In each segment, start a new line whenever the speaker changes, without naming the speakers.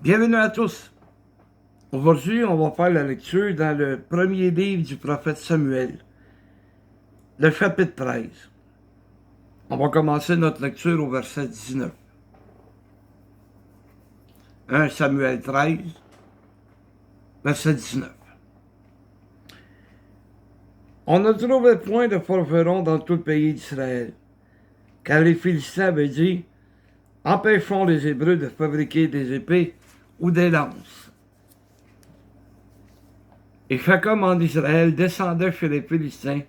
Bienvenue à tous. Aujourd'hui, on va faire la lecture dans le premier livre du prophète Samuel, le chapitre 13. On va commencer notre lecture au verset 19. 1 Samuel 13, verset 19. On ne trouvait point de forgerons dans tout le pays d'Israël, car les Philistins avaient dit, empêchons les Hébreux de fabriquer des épées ou des lances. Et chaque homme en Israël descendait chez les Philistins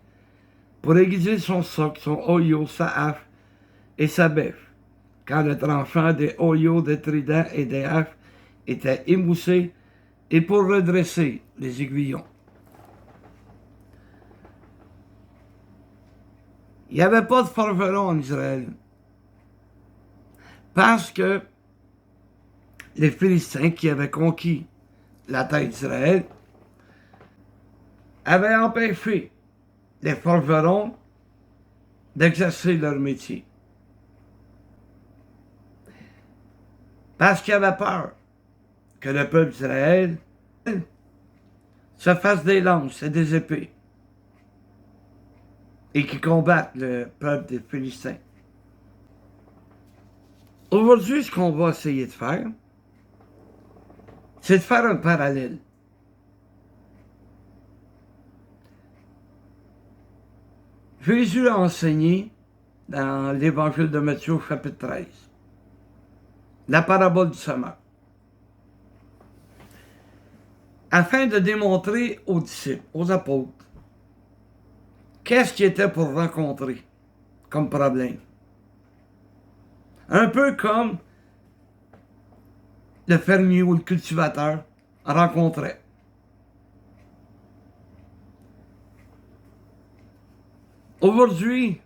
pour aiguiser son soc, son hoyau, sa hache et sa bêche, quand le tranchant des hoyaux, des tridents et des haches était émoussé, et pour redresser les aiguillons. Il n'y avait pas de forgeron en Israël, parce que les Philistins qui avaient conquis la terre d'Israël avaient empêché les forgerons d'exercer leur métier. Parce qu'ils avaient peur que le peuple d'Israël se fasse des lances et des épées et qui combattent le peuple des Philistins. Aujourd'hui, ce qu'on va essayer de faire, c'est de faire un parallèle. Jésus a enseigné dans l'évangile de Matthieu, chapitre 13, la parabole du semeur, afin de démontrer aux disciples, aux apôtres, qu'est-ce qui était pour rencontrer comme problème. Un peu comme le fermier ou le cultivateur rencontrait. Aujourd'hui,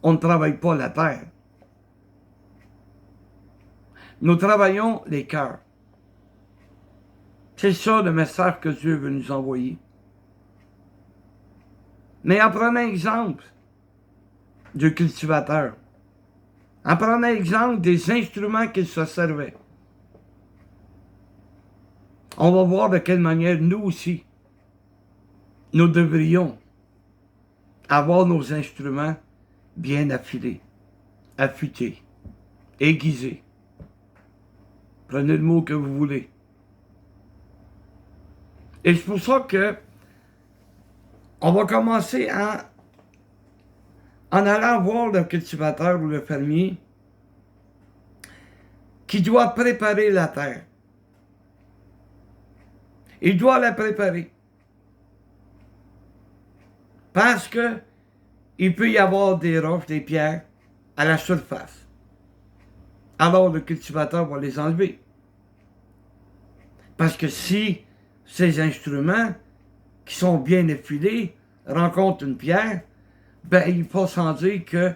on ne travaille pas la terre. Nous travaillons les cœurs. C'est ça le message que Dieu veut nous envoyer. Mais en prenant exemple du cultivateur, en prenant exemple des instruments qu'il se servait, on va voir de quelle manière nous aussi, nous devrions avoir nos instruments bien affilés, affûtés, aiguisés. Prenez le mot que vous voulez. Et c'est pour ça que on va commencer en allant voir le cultivateur ou le fermier qui doit préparer la terre. Il doit la préparer. Parce que il peut y avoir des roches, des pierres à la surface. Alors le cultivateur va les enlever. Parce que si ces instruments, qui sont bien effilés, rencontrent une pierre, ben il faut sans dire que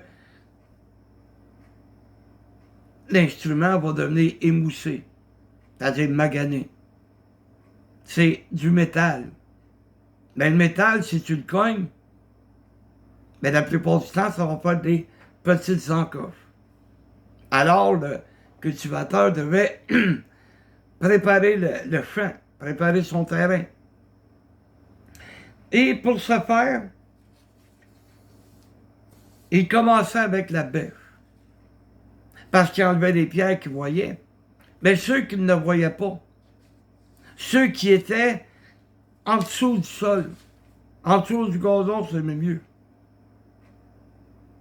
l'instrument va devenir émoussé, c'est-à-dire magané. C'est du métal. Mais le métal, si tu le cognes, mais la plupart du temps, ça va faire des petites encoches. Alors, le cultivateur devait préparer le champ, préparer son terrain. Et pour ce faire, il commençait avec la bêche. Parce qu'il enlevait les pierres qu'il voyait. Mais ceux qui ne voyaient pas, ceux qui étaient en dessous du sol, en dessous du gazon, c'est mieux.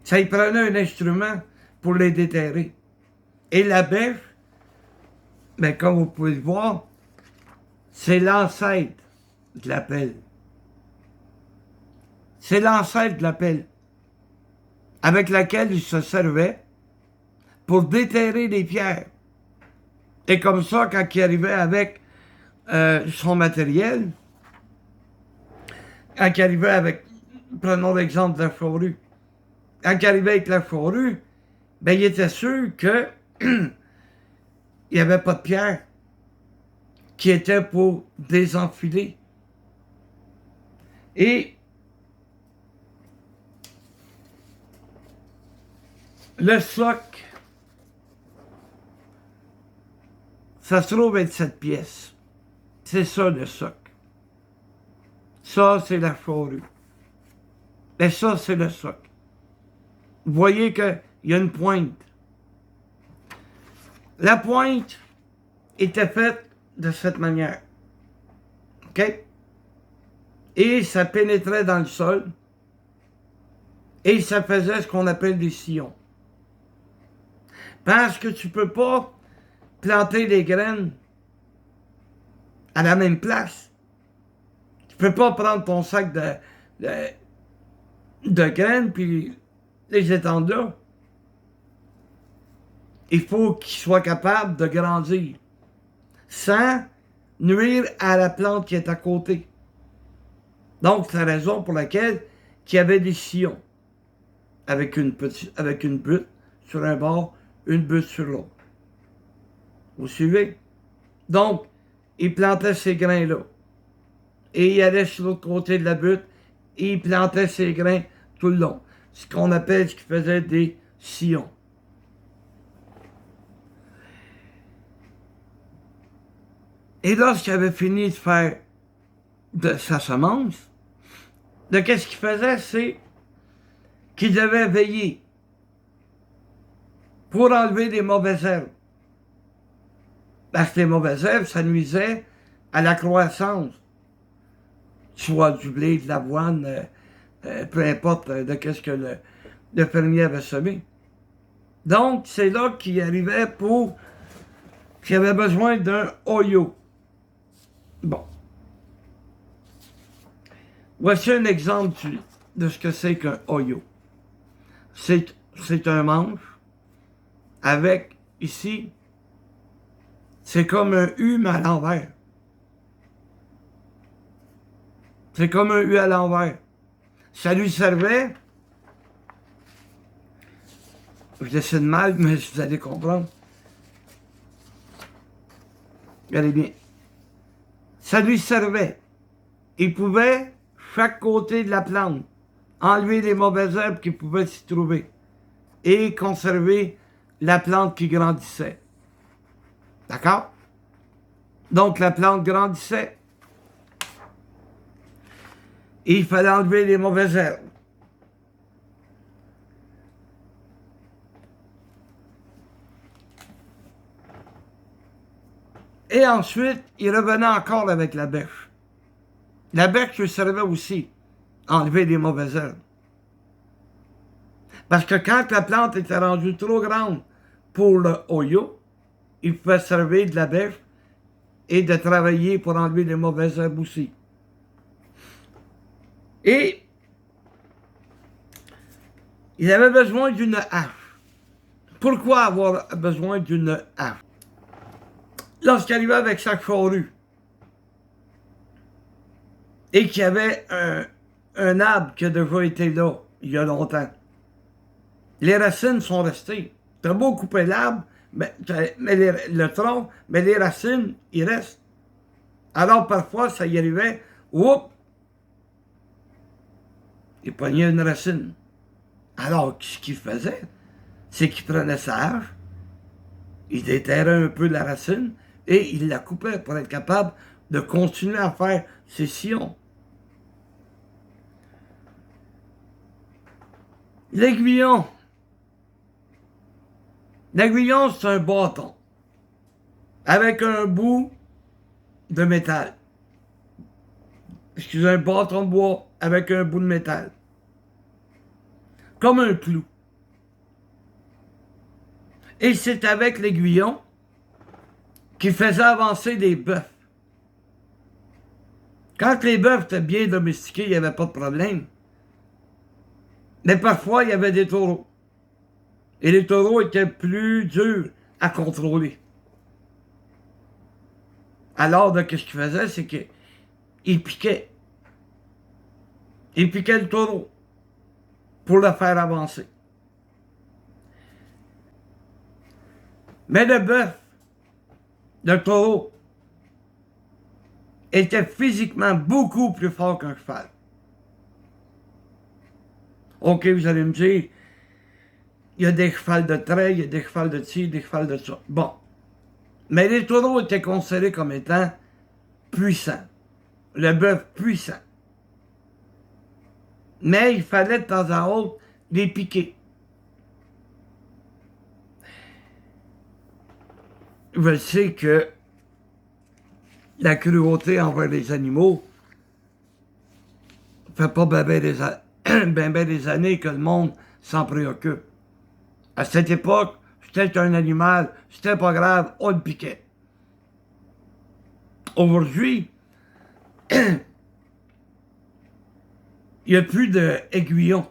Ça y prenait un instrument pour les déterrer. Et la bêche, ben, comme vous pouvez le voir, c'est l'ancêtre de la pelle. C'est l'ancêtre de la pelle avec laquelle il se servait pour déterrer les pierres. Et comme ça, quand il arrivait avec son matériel, quand il arrivait avec, prenons l'exemple de la charrue, quand il arrivait avec la charrue, ben, il était sûr que il n'y avait pas de pierre qui était pour désenfiler. Et le soc ça se trouve être cette pièce. C'est ça le soc. Ça, c'est la charrue. Et ça, c'est le soc. Vous voyez qu'il y a une pointe. La pointe était faite de cette manière. OK? Et ça pénétrait dans le sol. Et ça faisait ce qu'on appelle des sillons. Parce que tu ne peux pas planter les graines à la même place. Tu ne peux pas prendre ton sac de graines puis les étendre là. Il faut qu'il soit capable de grandir sans nuire à la plante qui est à côté. Donc, c'est la raison pour laquelle il y avait des sillons avec une butte sur un bord, une butte sur l'autre. Vous suivez? Donc, il plantait ces grains-là. Et il allait sur l'autre côté de la butte et il plantait ses grains tout le long. Ce qu'on appelle, ce qui faisait des sillons. Et lorsqu'il avait fini de faire de sa semence, qu'est-ce qu'il faisait? C'est qu'il devait veiller pour enlever les mauvaises herbes. Parce que les mauvaises herbes, ça nuisait à la croissance, soit du blé, de l'avoine, peu importe de qu'est-ce que le fermier avait semé. Donc, c'est là qu'il arrivait qu'il avait besoin d'un Hoyo. Bon. Voici un exemple de ce que c'est qu'un Hoyo. C'est un manche avec, ici, c'est comme un U, mais à l'envers. C'est comme un U à l'envers. Ça lui servait, je dessine mal, mais vous allez comprendre. Regardez bien. Ça lui servait. Il pouvait, chaque côté de la plante, enlever les mauvaises herbes qui pouvaient s'y trouver et conserver la plante qui grandissait. D'accord? Donc, la plante grandissait. Et il fallait enlever les mauvaises herbes. Et ensuite, il revenait encore avec la bêche. La bêche lui servait aussi à enlever les mauvaises herbes. Parce que quand la plante était rendue trop grande pour le Hoyo, il pouvait servir de la bêche et de travailler pour enlever les mauvaises herbes aussi. Et il avait besoin d'une hache. Pourquoi avoir besoin d'une hache? Lorsqu'il arrivait avec sa charrue et qu'il y avait un arbre qui a déjà été là il y a longtemps, les racines sont restées. Tu as beau couper l'arbre, le tronc, mais les racines, ils restent. Alors parfois, ça y arrivait, oups, il pognait une racine. Alors, ce qu'il faisait, c'est qu'il prenait sa hache, il déterrait un peu la racine et il la coupait pour être capable de continuer à faire ses sillons. L'aiguillon. L'aiguillon, c'est un bâton avec un bout de métal. Excusez, un bâton de bois avec un bout de métal. Comme un clou. Et c'est avec l'aiguillon qu'il faisait avancer des bœufs. Quand les bœufs étaient bien domestiqués, il n'y avait pas de problème. Mais parfois, il y avait des taureaux. Et les taureaux étaient plus durs à contrôler. Alors, qu'est-ce qu'il faisait? C'est qu'il piquait. Il piquait le taureau pour le faire avancer. Mais le bœuf, le taureau, était physiquement beaucoup plus fort qu'un cheval. OK, vous allez me dire, il y a des chevals de trait, il y a des chevals de ci, des chevals de ça. Bon. Mais les taureaux étaient considérés comme étant puissants. Le bœuf puissant. Mais il fallait de temps en autre les piquer. Je sais que la cruauté envers les animaux fait pas ben des années que le monde s'en préoccupe. À cette époque, c'était un animal, c'était pas grave, on le piquait. Aujourd'hui, il n'y a plus d'aiguillons.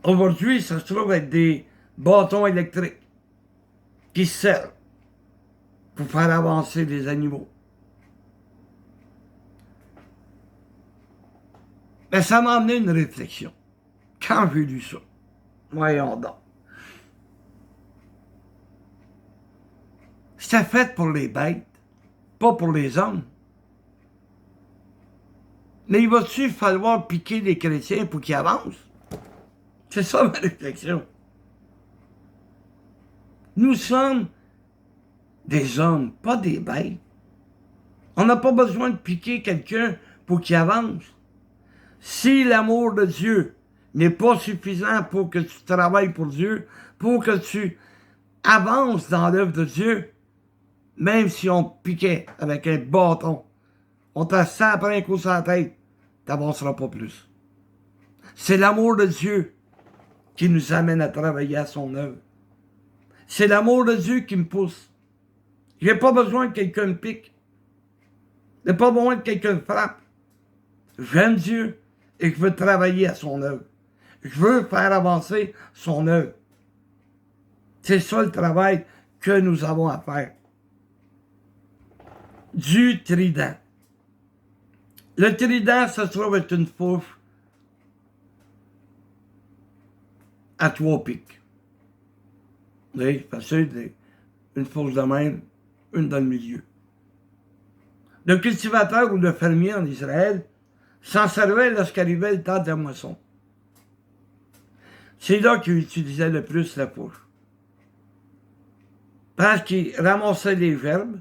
Aujourd'hui, ça se trouve être des bâtons électriques qui servent pour faire avancer les animaux. Mais ça m'a amené une réflexion. Quand j'ai lu ça, voyons donc. C'était fait pour les bêtes, pas pour les hommes. Mais il va-tu falloir piquer les chrétiens pour qu'ils avancent? C'est ça ma réflexion. Nous sommes des hommes, pas des bêtes. On n'a pas besoin de piquer quelqu'un pour qu'il avance. Si l'amour de Dieu n'est pas suffisant pour que tu travailles pour Dieu, pour que tu avances dans l'œuvre de Dieu, même si on piquait avec un bâton, on t'a après un coup sur la tête, tu n'avanceras pas plus. C'est l'amour de Dieu qui nous amène à travailler à son œuvre. C'est l'amour de Dieu qui me pousse. Je n'ai pas besoin que quelqu'un me pique. Je n'ai pas besoin que quelqu'un me frappe. J'aime Dieu et je veux travailler à son œuvre. Je veux faire avancer son œuvre. C'est ça le travail que nous avons à faire. Du trident. Le trident, ça se trouve être une fourche à 3 pics. Oui, facile, une fourche de même, une dans le milieu. Le cultivateur ou le fermier en Israël s'en servait lorsqu'arrivait le temps de la moisson. C'est là qu'il utilisait le plus la fourche. Parce qu'il ramassait les gerbes,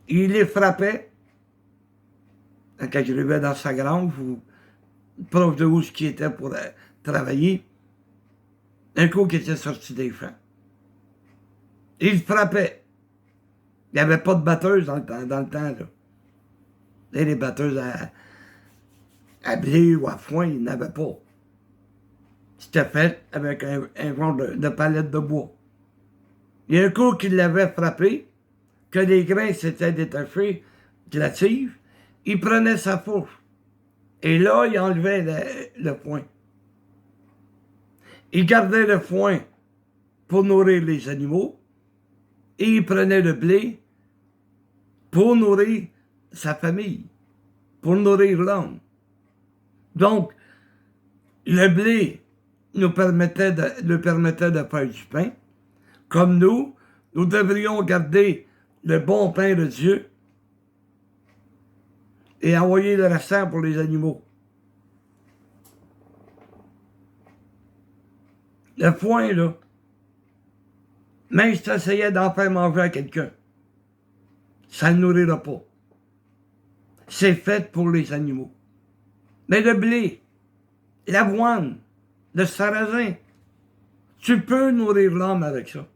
il les frappait quand il arrivait dans sa grange ou proche de où ce qui était pour travailler, un coup qui était sorti des champs. Il frappait. Il n'y avait pas de batteuse dans le temps, là. Et les batteuses à blé ou à foin, il n'y en avait pas. C'était fait avec un genre de palette de bois. Il y a un coup qu'il l'avait frappé, que les grains s'étaient détachés de la tige, il prenait sa fourche. Et là, il enlevait le foin. Il gardait le foin pour nourrir les animaux et il prenait le blé pour nourrir sa famille, pour nourrir l'homme. Donc, le blé nous permettait de faire du pain. Comme nous devrions garder le bon pain de Dieu et envoyer le restant pour les animaux. Le foin, là, même si tu essayais d'en faire manger à quelqu'un, ça ne nourrira pas. C'est fait pour les animaux. Mais le blé, l'avoine, le sarrasin, tu peux nourrir l'homme avec ça.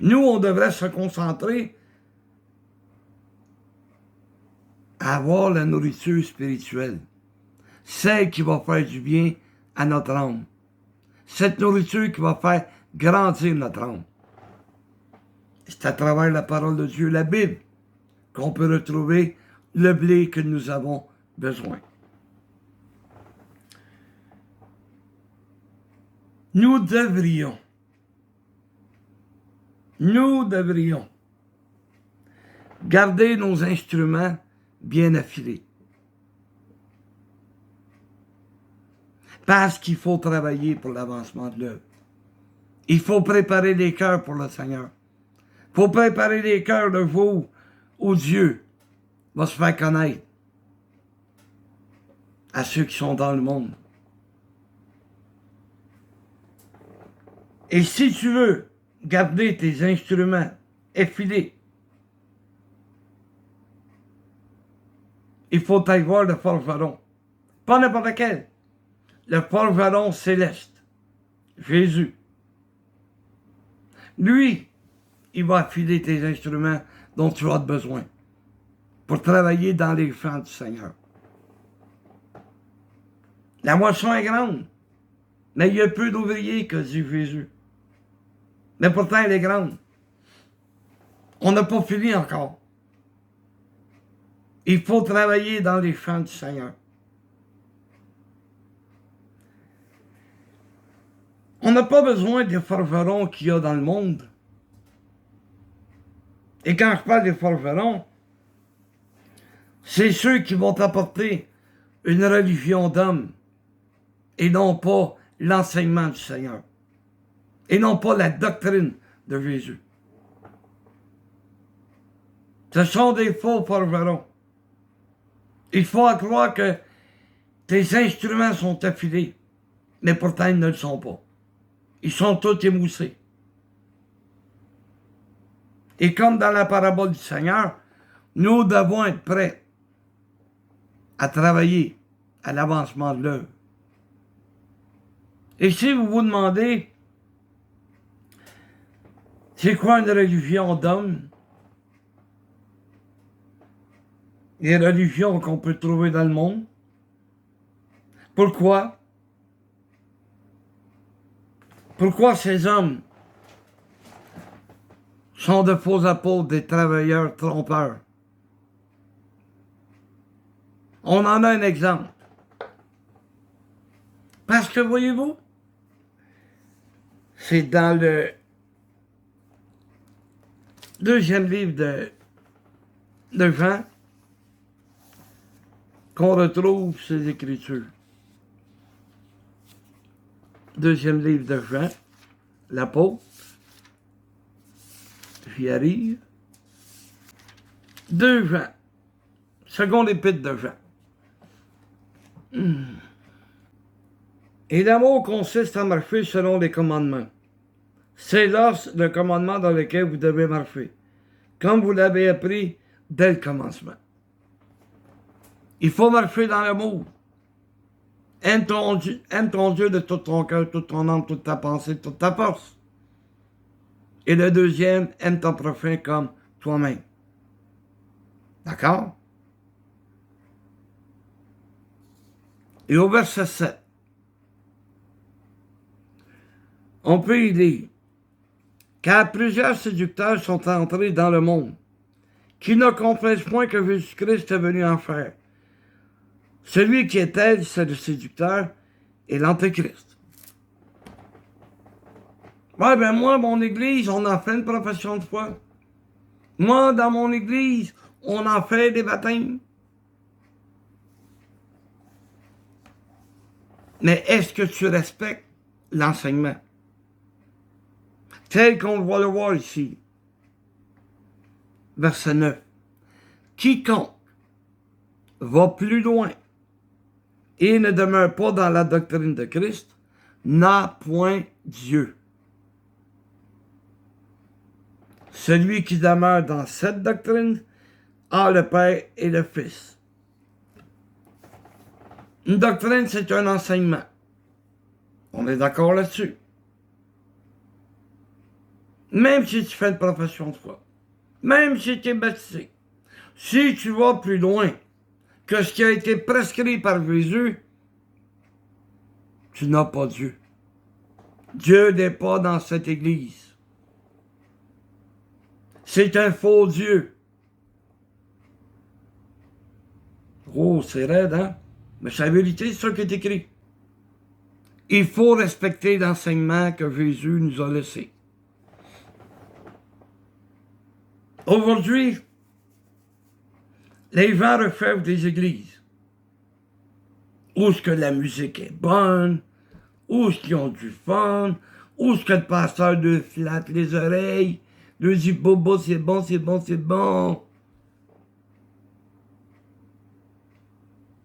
Nous, on devrait se concentrer à avoir la nourriture spirituelle, celle qui va faire du bien à notre âme. Cette nourriture qui va faire grandir notre âme. C'est à travers la parole de Dieu, la Bible, qu'on peut retrouver le blé que nous avons besoin. Nous devrions garder nos instruments bien affilés. Parce qu'il faut travailler pour l'avancement de l'œuvre. Il faut préparer les cœurs pour le Seigneur. Il faut préparer les cœurs le jour où Dieu va se faire connaître à ceux qui sont dans le monde. Et si tu veux garder tes instruments effilés. Il faut aller voir le forgeron. Pas n'importe lequel. Le forgeron céleste. Jésus. Lui, il va affiler tes instruments dont tu as besoin pour travailler dans les champs du Seigneur. La moisson est grande, mais il y a peu d'ouvriers que dit Jésus. Mais pourtant, elle est grande. On n'a pas fini encore. Il faut travailler dans les champs du Seigneur. On n'a pas besoin des forgerons qu'il y a dans le monde. Et quand je parle des forgerons, c'est ceux qui vont apporter une religion d'homme et non pas l'enseignement du Seigneur. Et non pas la doctrine de Jésus. Ce sont des faux forgerons. Il faut croire que tes instruments sont affilés, mais pourtant ils ne le sont pas. Ils sont tous émoussés. Et comme dans la parabole du Seigneur, nous devons être prêts à travailler à l'avancement de l'œuvre. Et si vous vous demandez, c'est quoi une religion d'homme? Les religions qu'on peut trouver dans le monde. Pourquoi? Pourquoi ces hommes sont de faux apôtres, des travailleurs trompeurs? On en a un exemple. Parce que, voyez-vous, c'est dans le deuxième livre de Jean qu'on retrouve ces Écritures. Deuxième livre de Jean, l'apôtre, j'y arrive. 2 Jean, seconde épître de Jean. Et l'amour consiste à marcher selon les commandements. C'est là le commandement dans lequel vous devez marcher, comme vous l'avez appris dès le commencement. Il faut marcher dans l'amour. Aime ton Dieu de tout ton cœur, toute ton âme, toute ta pensée, toute ta force. Et le deuxième, aime ton prochain comme toi-même. D'accord? Et au verset 7, on peut y lire, car plusieurs séducteurs sont entrés dans le monde, qui ne comprennent point que Jésus-Christ est venu en faire. Celui qui est tel, c'est le séducteur et l'antéchrist. Ouais, ben moi, mon église, on en fait une profession de foi. Moi, dans mon église, on en fait des baptêmes. Mais est-ce que tu respectes l'enseignement? Tel qu'on va le voir ici. Verset 9. Quiconque va plus loin et ne demeure pas dans la doctrine de Christ n'a point Dieu. Celui qui demeure dans cette doctrine a le Père et le Fils. Une doctrine, c'est un enseignement. On est d'accord là-dessus. Même si tu fais une profession de foi, même si tu es baptisé, si tu vas plus loin que ce qui a été prescrit par Jésus, tu n'as pas Dieu. Dieu n'est pas dans cette église. C'est un faux Dieu. Oh, c'est raide, hein? Mais c'est la vérité, c'est ça qui est écrit. Il faut respecter l'enseignement que Jésus nous a laissé. Aujourd'hui, les gens recherchent des églises où est-ce que la musique est bonne, où est-ce qu'ils ont du fun, où est-ce que le pasteur leur flatte les oreilles, leur dit bobo, c'est bon, c'est bon, c'est bon.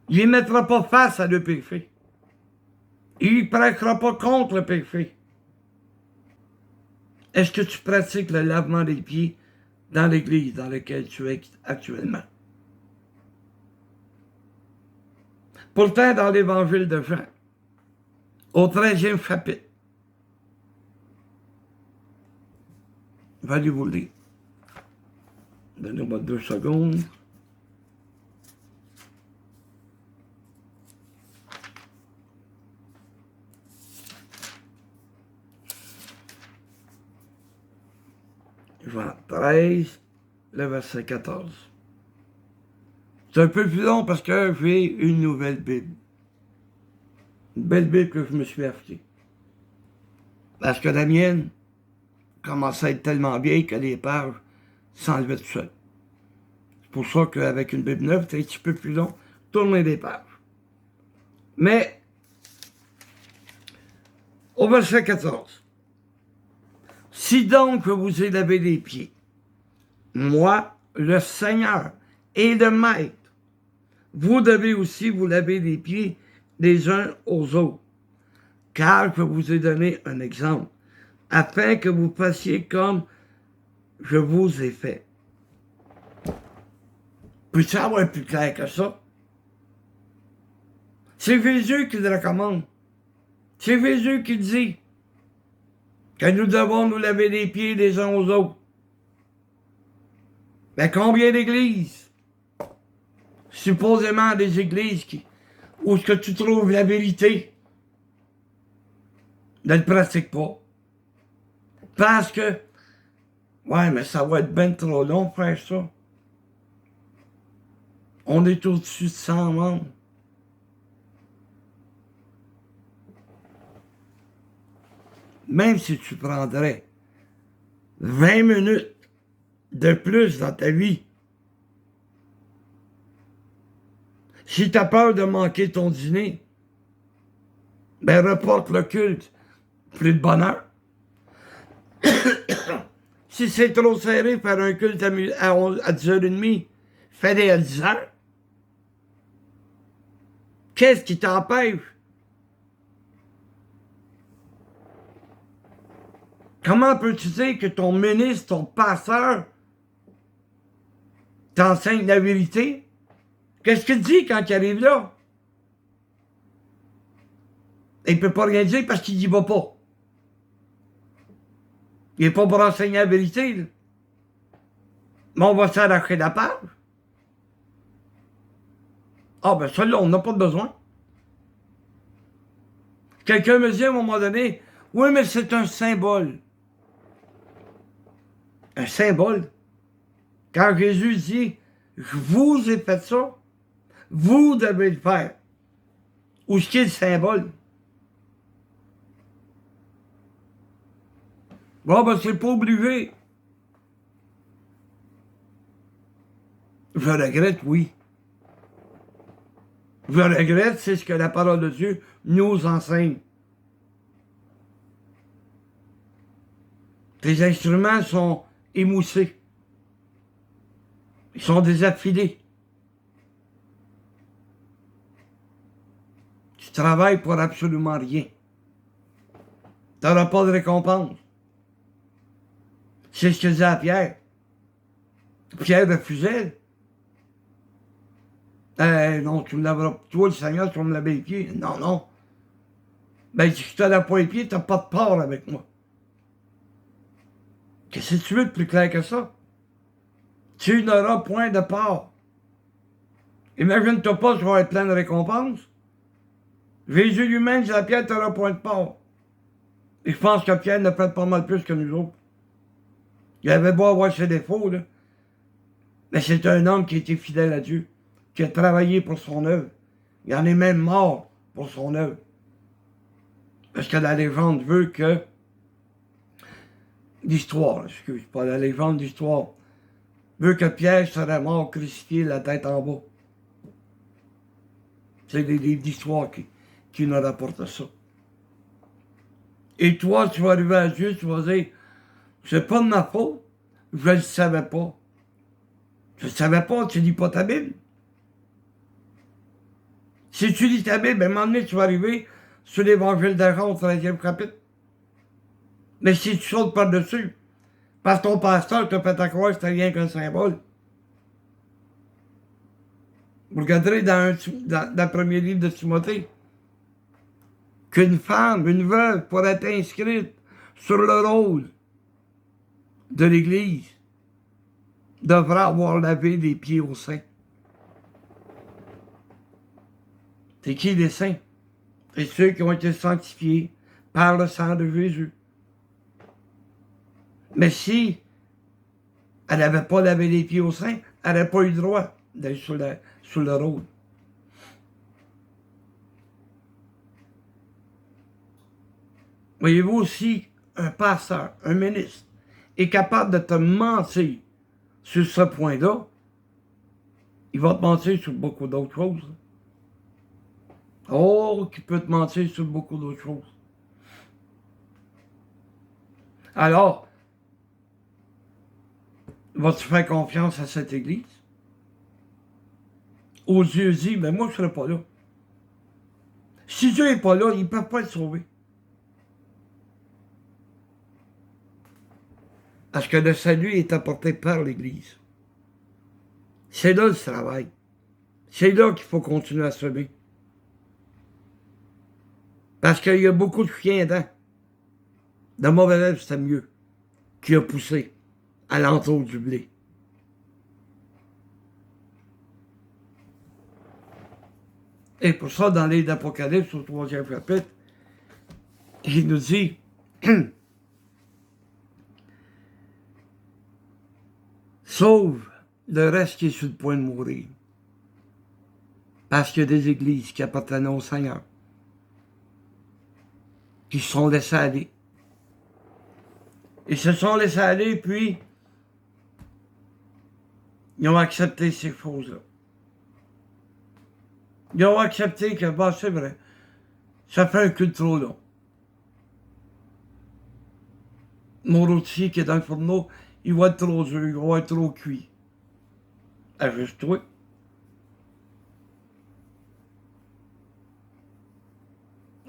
Il ne mettra pas face à le péché. Il ne prêchera pas contre le péché. Est-ce que tu pratiques le lavement des pieds dans l'église dans laquelle tu es actuellement? Pourtant, dans l'évangile de Jean, au 13e chapitre, je vais aller vous le dire. Donnez-moi 2 secondes. Jean 13, le verset 14. C'est un peu plus long parce que j'ai une nouvelle Bible. Une belle Bible que je me suis achetée. Parce que la mienne commençait à être tellement vieille que les pages s'enlevaient tout seul. C'est pour ça qu'avec une Bible neuve, c'est un petit peu plus long, tourner les pages. Mais, au verset 14, si donc je vous ai lavé les pieds, moi, le Seigneur et le Maître, vous devez aussi vous laver les pieds les uns aux autres, car je vous ai donné un exemple, afin que vous fassiez comme je vous ai fait. Peux-tu avoir plus clair que ça? C'est Jésus qui le recommande. C'est Jésus qui dit que nous devons nous laver les pieds les uns aux autres. Mais combien d'églises, supposément des églises où est-ce que tu trouves la vérité, ne le pratiquent pas? Parce que, ouais, mais ça va être bien trop long faire ça. On est au-dessus de 100 membres. Même si tu prendrais 20 minutes de plus dans ta vie, si tu as peur de manquer ton dîner, ben reporte le culte, plus de bonheur. Si c'est trop serré, faire un culte à 10h30, fais-le à 10h. Qu'est-ce qui t'empêche? Comment peux-tu dire que ton ministre, ton pasteur, t'enseigne la vérité? Qu'est-ce qu'il dit quand il arrive là? Il ne peut pas rien dire parce qu'il n'y va pas. Il n'est pas pour enseigner la vérité, là. Mais on va s'arracher la page. Ah ben ça là, on n'a pas besoin. Quelqu'un me dit à un moment donné, oui, mais c'est un symbole. Un symbole. Quand Jésus dit, je vous ai fait ça, vous devez le faire. Où est-ce qu'il y a le symbole? Bon, ben c'est pas obligé. Je regrette, oui. Je regrette, c'est ce que la parole de Dieu nous enseigne. Tes instruments sont émoussés. Ils sont désaffilés. Tu travailles pour absolument rien. Tu n'auras pas de récompense. C'est ce que disait à Pierre. Pierre refusait. Non, tu me laveras. Toi, le Seigneur, tu vas me laver les pieds. Non, non. Ben, si je te lave pas les pieds, tu n'as pas de part avec moi. Qu'est-ce que tu veux de plus clair que ça? Tu n'auras point de part. Imagine-toi pas, tu vas être plein de récompenses. Jésus lui-même dit à Pierre, tu n'auras point de part. Et je pense que Pierre ne fait pas mal plus que nous autres. Il avait beau avoir ses défauts, là. Mais c'est un homme qui était fidèle à Dieu, qui a travaillé pour son œuvre. Il en est même mort pour son œuvre. Parce que la légende veut que... L'histoire, excuse, pas la légende, l'histoire veut que Pierre serait mort crucifié la tête en bas. C'est des livres d'histoire qui nous rapportent ça. Et toi, tu vas arriver à Dieu, tu vas dire, c'est pas de ma faute, je le savais pas. Je le savais pas, tu lis pas ta Bible. Si tu lis ta Bible, à un moment donné, tu vas arriver sur l'évangile de Jean au 13e chapitre. Mais si tu sautes par-dessus, parce que ton pasteur t'a fait à croire que c'était rien qu'un symbole. Vous regarderez dans le premier livre de Timothée qu'une femme, une veuve, pour être inscrite sur le rôle de l'Église, devra avoir lavé les pieds aux saints. C'est qui les saints? C'est ceux qui ont été sanctifiés par le sang de Jésus. Mais si elle n'avait pas lavé les pieds aux saints, elle n'aurait pas eu le droit d'être sur le rôle. Voyez-vous aussi, un pasteur, un ministre, est capable de te mentir sur ce point-là, il va te mentir sur beaucoup d'autres choses. Oh, qui peut te mentir sur beaucoup d'autres choses. Alors, vas-tu faire confiance à cette Église? Aux yeux dit, mais moi je ne serai pas là. Si Dieu n'est pas là, ils ne peuvent pas être sauvés. Parce que le salut est apporté par l'Église. C'est là le travail. C'est là qu'il faut continuer à semer. Parce qu'il y a beaucoup de chiens dedans. De mauvais lèvres, c'était mieux. Qui a poussé à l'entour du blé. Et pour ça, dans les d'Apocalypse, au 3e chapitre, il nous dit sauve le reste qui est sur le point de mourir. Parce qu'il y a des églises qui appartenaient au Seigneur, qui se sont laissés aller. Ils se sont laissés aller, puis ils ont accepté ces choses-là. Ils ont accepté que, bah, c'est vrai, ça fait un culte trop long. Mon rôti qui est dans le fourneau, il va être trop dur, il va être trop cuit. Ajuste-toi.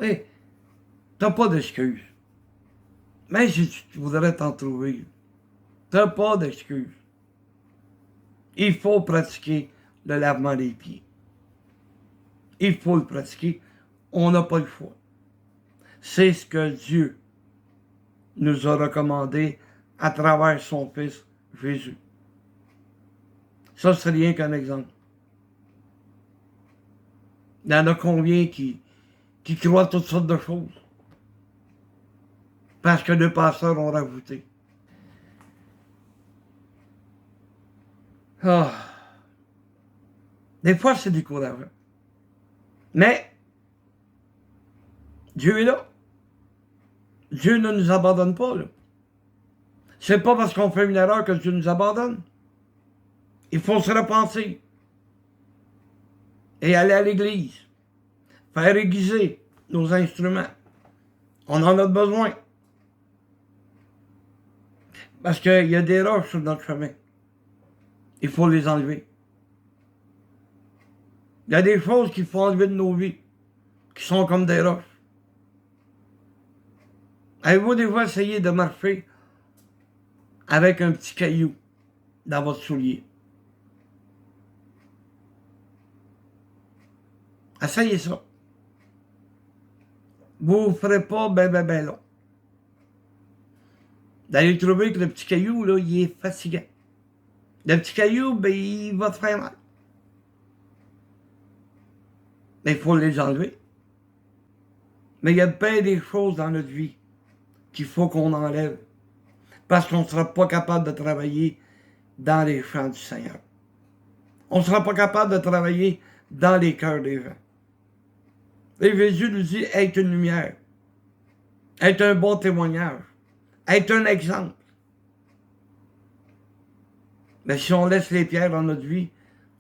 Et t'as pas d'excuses. Même si tu voudrais t'en trouver, t'as pas d'excuses. Il faut pratiquer le lavement des pieds. Il faut le pratiquer. On n'a pas le choix. C'est ce que Dieu nous a recommandé à travers son Fils Jésus. Ça, c'est rien qu'un exemple. Il y en a combien qui croient toutes sortes de choses? Parce que les pasteurs ont rajouté. Ah. Des fois, c'est décourageant. Mais, Dieu est là. Dieu ne nous abandonne pas, là. C'est pas parce qu'on fait une erreur que Dieu nous abandonne. Il faut se repenser. Et aller à l'église. Faire aiguiser nos instruments. On en a besoin. Parce qu'il y a des roches sur notre chemin. Il faut les enlever. Il y a des choses qu'il faut enlever de nos vies, qui sont comme des roches. Avez-vous des fois essayé de marcher avec un petit caillou dans votre soulier? Essayez ça. Vous ne ferez pas ben long. Vous allez trouver que le petit caillou, là, il est fatigant. Le petit caillou, ben, il va te faire mal. Mais il faut les enlever. Mais il y a bien des choses dans notre vie qu'il faut qu'on enlève. Parce qu'on ne sera pas capable de travailler dans les champs du Seigneur. On ne sera pas capable de travailler dans les cœurs des gens. Et Jésus nous dit, être une lumière, être un bon témoignage, être un exemple. Mais si on laisse les pierres dans notre vie,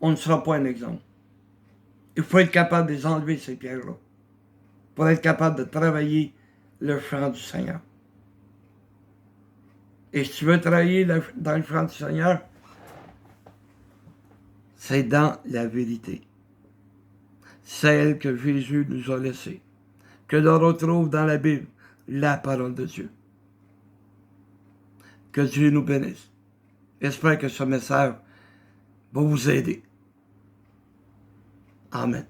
on ne sera pas un exemple. Il faut être capable de les enlever, ces pierres-là, pour être capable de travailler le champ du Seigneur. Et si tu veux travailler dans le champ du Seigneur, c'est dans la vérité. Celle que Jésus nous a laissée, que l'on retrouve dans la Bible, la parole de Dieu. Que Dieu nous bénisse. J'espère que ce message va vous aider. Amen.